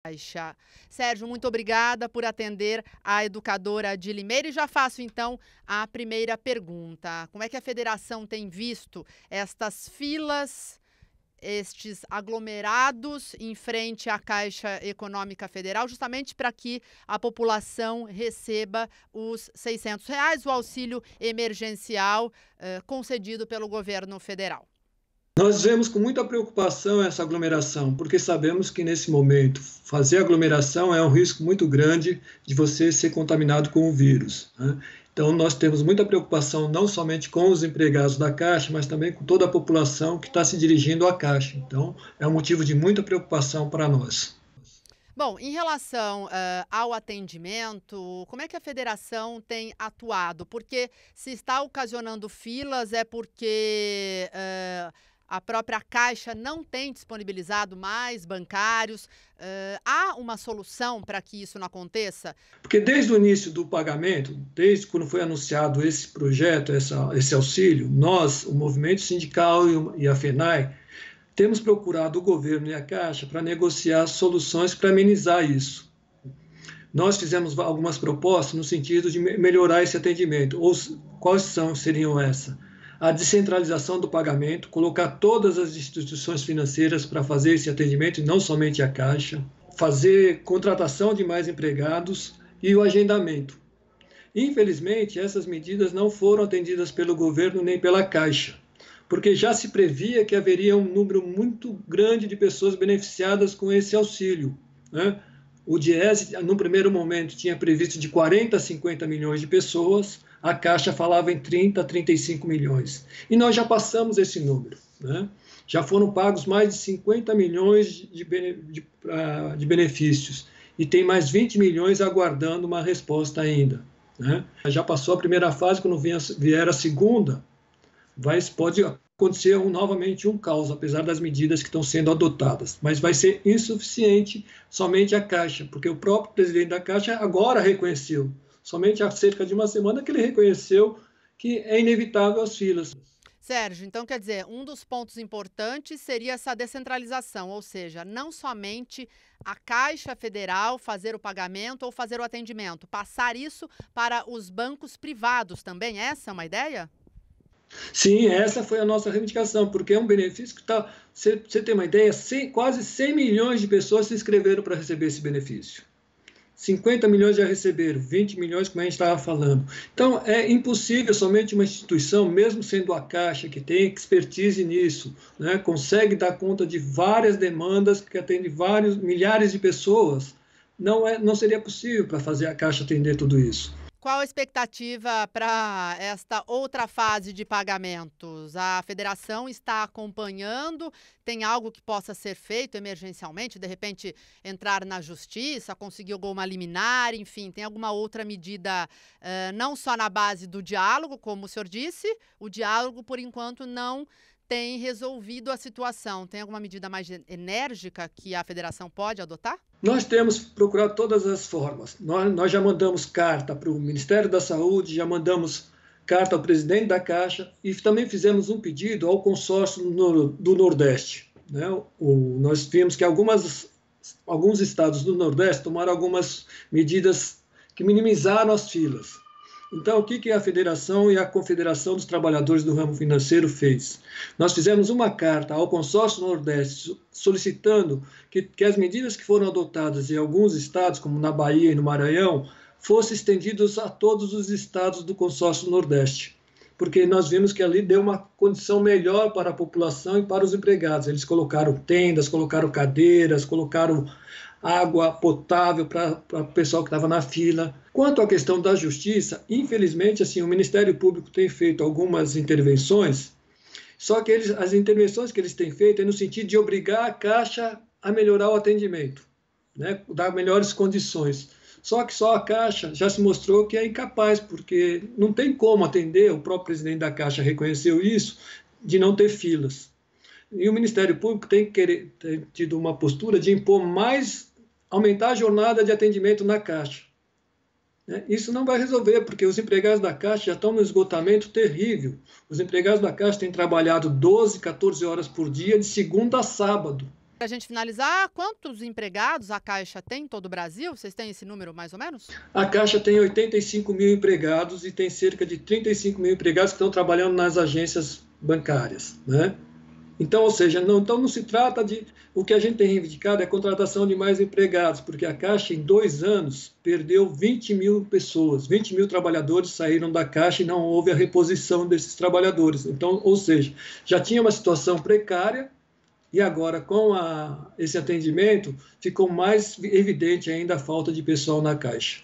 Caixa. Sérgio, muito obrigada por atender a educadora de Limeira e já faço então a primeira pergunta. Como é que a federação tem visto estas filas, estes aglomerados em frente à Caixa Econômica Federal, justamente para que a população receba os R$ 600, o auxílio emergencial concedido pelo governo federal? Nós vemos com muita preocupação essa aglomeração, porque sabemos que nesse momento fazer aglomeração é um risco muito grande de você ser contaminado com o vírus, né? Então nós temos muita preocupação não somente com os empregados da Caixa, mas também com toda a população que está se dirigindo à Caixa. Então é um motivo de muita preocupação para nós. Bom, em relação ao atendimento, como é que a federação tem atuado? Porque se está ocasionando filas é porque a própria Caixa não tem disponibilizado mais bancários. Há uma solução para que isso não aconteça? Porque desde o início do pagamento, desde quando foi anunciado esse projeto, esse auxílio, nós, o movimento sindical e a FENAI, temos procurado o governo e a Caixa para negociar soluções para amenizar isso. Nós fizemos algumas propostas no sentido de melhorar esse atendimento. Quais seriam essas? A descentralização do pagamento, colocar todas as instituições financeiras para fazer esse atendimento, e não somente a Caixa, fazer contratação de mais empregados e o agendamento. Infelizmente, essas medidas não foram atendidas pelo governo nem pela Caixa, porque já se previa que haveria um número muito grande de pessoas beneficiadas com esse auxílio, né? O Diese, no primeiro momento, tinha previsto de 40 a 50 milhões de pessoas, a Caixa falava em 30 a 35 milhões. E nós já passamos esse número, né? Já foram pagos mais de 50 milhões de benefícios, e tem mais 20 milhões aguardando uma resposta ainda, né? Já passou a primeira fase, quando vier a segunda, pode acontecer novamente um caos, apesar das medidas que estão sendo adotadas, mas vai ser insuficiente somente a Caixa, porque o próprio presidente da Caixa agora reconheceu, somente há cerca de uma semana que ele reconheceu que é inevitável as filas. Sérgio, então quer dizer, um dos pontos importantes seria essa descentralização, ou seja, não somente a Caixa Federal fazer o pagamento ou fazer o atendimento, passar isso para os bancos privados também, essa é uma ideia? Sim, essa foi a nossa reivindicação, porque é um benefício que está... Você tem uma ideia, quase 100 milhões de pessoas se inscreveram para receber esse benefício. 50 milhões já receberam, 20 milhões, como a gente estava falando. Então, é impossível somente uma instituição, mesmo sendo a Caixa, que tem expertise nisso, né, consegue dar conta de várias demandas, que atende milhares de pessoas, não seria possível para fazer a Caixa atender tudo isso. Qual a expectativa para esta outra fase de pagamentos? A federação está acompanhando? Tem algo que possa ser feito emergencialmente? De repente, entrar na justiça, conseguir alguma liminar, enfim, tem alguma outra medida, não só na base do diálogo, como o senhor disse, o diálogo, por enquanto, não tem resolvido a situação. Tem alguma medida mais enérgica que a federação pode adotar? Nós temos procurado todas as formas. Nós já mandamos carta para o Ministério da Saúde, já mandamos carta ao presidente da Caixa e também fizemos um pedido ao consórcio do Nordeste, né? Nós vimos que alguns estados do Nordeste tomaram algumas medidas que minimizaram as filas. Então, o que a Federação e a Confederação dos Trabalhadores do Ramo Financeiro fez? Nós fizemos uma carta ao Consórcio Nordeste solicitando que as medidas que foram adotadas em alguns estados, como na Bahia e no Maranhão, fossem estendidas a todos os estados do Consórcio Nordeste, porque nós vimos que ali deu uma condição melhor para a população e para os empregados. Eles colocaram tendas, colocaram cadeiras, colocaram água potável para o pessoal que estava na fila. Quanto à questão da justiça, infelizmente, assim, o Ministério Público tem feito algumas intervenções, só que as intervenções que eles têm feito é no sentido de obrigar a Caixa a melhorar o atendimento, né, dar melhores condições. Só que só a Caixa já se mostrou que é incapaz, porque não tem como atender, o próprio presidente da Caixa reconheceu isso, de não ter filas. E o Ministério Público tem tido uma postura de aumentar a jornada de atendimento na Caixa. Isso não vai resolver, porque os empregados da Caixa já estão no esgotamento terrível. Os empregados da Caixa têm trabalhado 12, 14 horas por dia, de segunda a sábado. Para a gente finalizar, quantos empregados a Caixa tem em todo o Brasil? Vocês têm esse número mais ou menos? A Caixa tem 85 mil empregados e tem cerca de 35 mil empregados que estão trabalhando nas agências bancárias, né? Então, ou seja, não se trata de... O que a gente tem reivindicado é a contratação de mais empregados, porque a Caixa, em 2 anos, perdeu 20 mil pessoas, 20 mil trabalhadores saíram da Caixa e não houve a reposição desses trabalhadores. Então, ou seja, já tinha uma situação precária e agora, com esse atendimento, ficou mais evidente ainda a falta de pessoal na Caixa.